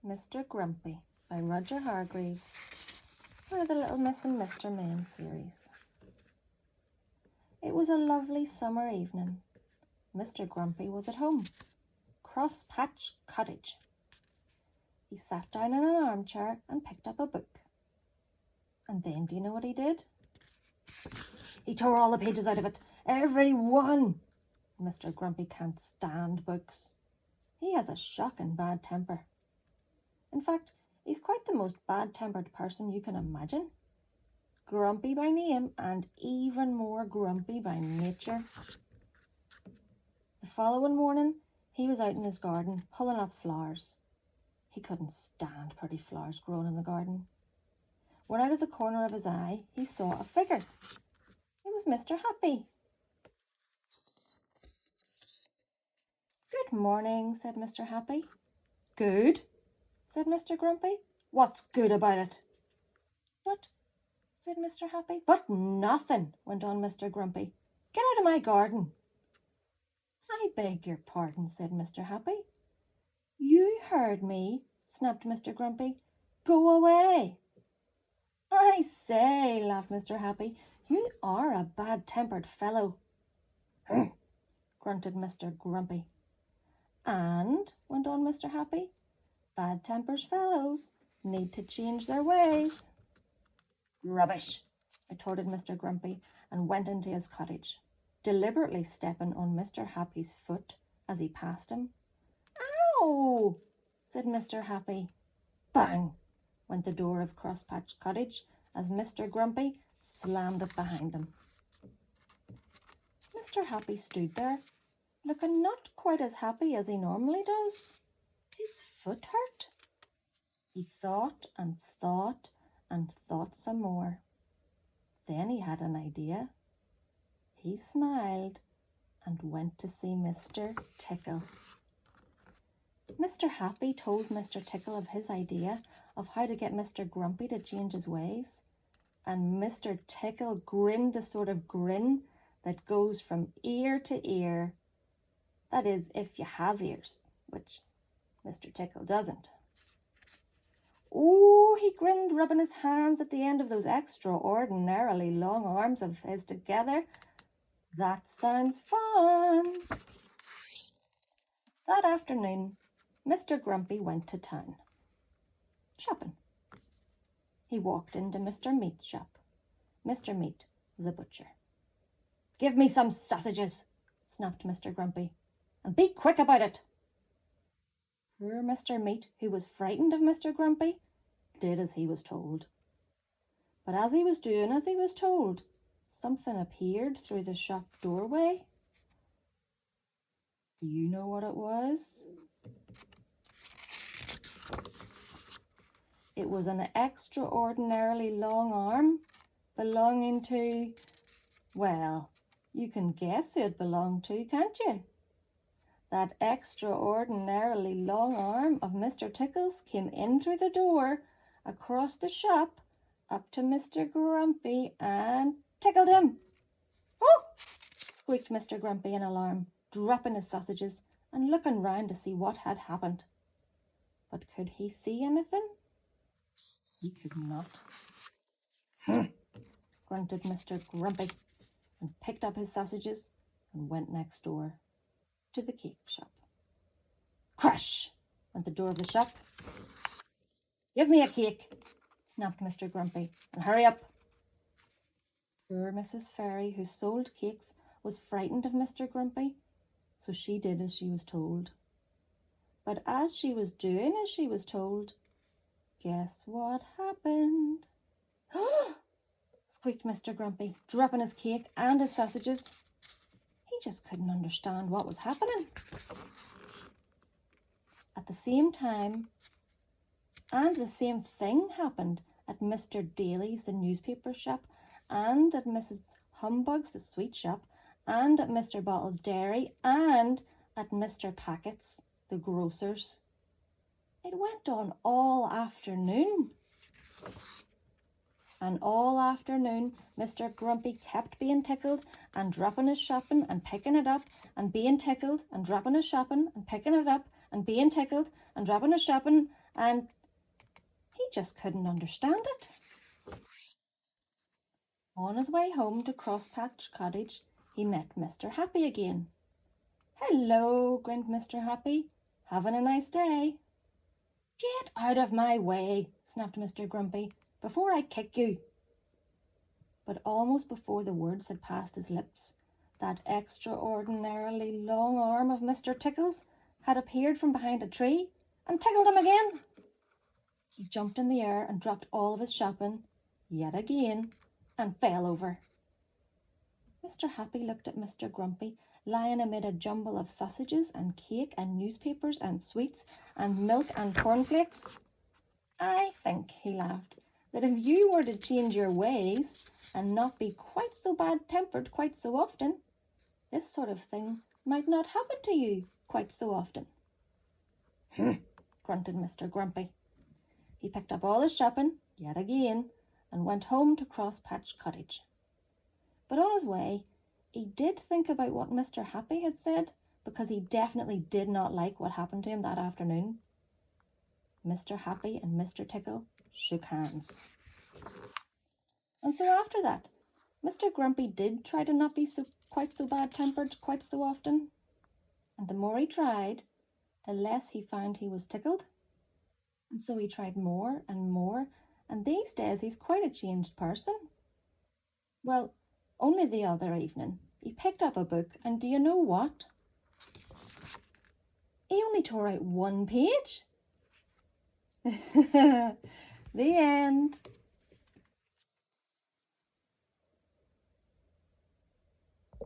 Mr. Grumpy by Roger Hargreaves for the Little Miss and Mr. Men series. It was a lovely summer evening. Mr. Grumpy was at home, Cross Patch Cottage. He sat down in an armchair and picked up a book. And then do you know what he did? He tore all the pages out of it, every one. Mr. Grumpy can't stand books. He has a shocking bad temper. In fact, he's quite the most bad-tempered person you can imagine. Grumpy by name and even more grumpy by nature. The following morning, he was out in his garden pulling up flowers. He couldn't stand pretty flowers growing in the garden. When out of the corner of his eye, he saw a figure. It was Mr. Happy. "Good morning," said Mr. Happy. "Good?" said Mr. Grumpy. "What's good about it?" "But," said Mr. Happy. "But nothing," went on Mr. Grumpy. "Get out of my garden." "I beg your pardon," said Mr. Happy. "You heard me," snapped Mr. Grumpy. "Go away." "I say," laughed Mr. Happy, "you are a bad-tempered fellow." "Humph," grunted Mr. Grumpy. "And," went on Mr. Happy, "bad-tempered fellows need to change their ways." "Rubbish," retorted Mr. Grumpy and went into his cottage, deliberately stepping on Mr. Happy's foot as he passed him. "Ow!" said Mr. Happy. Bang! Went the door of Crosspatch Cottage as Mr. Grumpy slammed it behind him. Mr. Happy stood there, looking not quite as happy as he normally does. His foot hurt. He thought and thought and thought some more. Then he had an idea. He smiled and went to see Mr. Tickle. Mr. Happy told Mr. Tickle of his idea of how to get Mr. Grumpy to change his ways, and Mr. Tickle grinned the sort of grin that goes from ear to ear. That is, if you have ears, which Mr. Tickle doesn't. Oh, he grinned, rubbing his hands at the end of those extraordinarily long arms of his together. That sounds fun. That afternoon, Mr. Grumpy went to town, shopping. He walked into Mr. Meat's shop. Mr. Meat was a butcher. "Give me some sausages," snapped Mr. Grumpy, "and be quick about it." Poor Mr. Meat, who was frightened of Mr. Grumpy, did as he was told. But as he was doing as he was told, something appeared through the shop doorway. Do you know what it was? It was an extraordinarily long arm belonging to, well, you can guess who it belonged to, can't you? That extraordinarily long arm of Mr. Tickle's came in through the door, across the shop, up to Mr. Grumpy and tickled him. "Oh!" squeaked Mr. Grumpy in alarm, dropping his sausages and looking round to see what had happened. But could he see anything? He could not. Grunted Mr. Grumpy and picked up his sausages and went next door to the cake shop. Crash! Went the door of the shop. "Give me a cake," snapped Mr. Grumpy, "and hurry up." Poor Mrs. Fairy, who sold cakes, was frightened of Mr. Grumpy, so she did as she was told. But as she was doing as she was told, guess what happened? Squeaked Mr. Grumpy, dropping his cake and his sausages. He just couldn't understand what was happening. At the same time, and the same thing happened at Mr. Daly's, the newspaper shop, and at Mrs. Humbug's, the sweet shop, and at Mr. Bottle's dairy, and at Mr. Packet's, the grocer's. It went on all afternoon. And all afternoon, Mr. Grumpy kept being tickled and dropping his shopping and picking it up, and being tickled and dropping his shopping and picking it up, and being tickled and dropping his shopping and he just couldn't understand it. On his way home to Crosspatch Cottage, he met Mr. Happy again. "Hello," grinned Mr. Happy. "Having a nice day?" "Get out of my way," snapped Mr. Grumpy, "before I kick you." But almost before the words had passed his lips, that extraordinarily long arm of Mr. Tickle's had appeared from behind a tree and tickled him again. He jumped in the air and dropped all of his shopping, yet again, and fell over. Mr. Happy looked at Mr. Grumpy, lying amid a jumble of sausages and cake and newspapers and sweets and milk and cornflakes. "I think," he laughed, "that if you were to change your ways and not be quite so bad-tempered quite so often, this sort of thing might not happen to you quite so often." Grunted Mr. Grumpy. He picked up all his shopping, yet again, and went home to Crosspatch Cottage. But on his way, he did think about what Mr. Happy had said, because he definitely did not like what happened to him that afternoon. Mr. Happy and Mr. Tickle shook hands. And so after that, Mr. Grumpy did try to not be quite so bad-tempered quite so often. And the more he tried, the less he found he was tickled. And so he tried more, and these days he's quite a changed person. Well, only the other evening, he picked up a book, and do you know what? He only tore out one page. The end.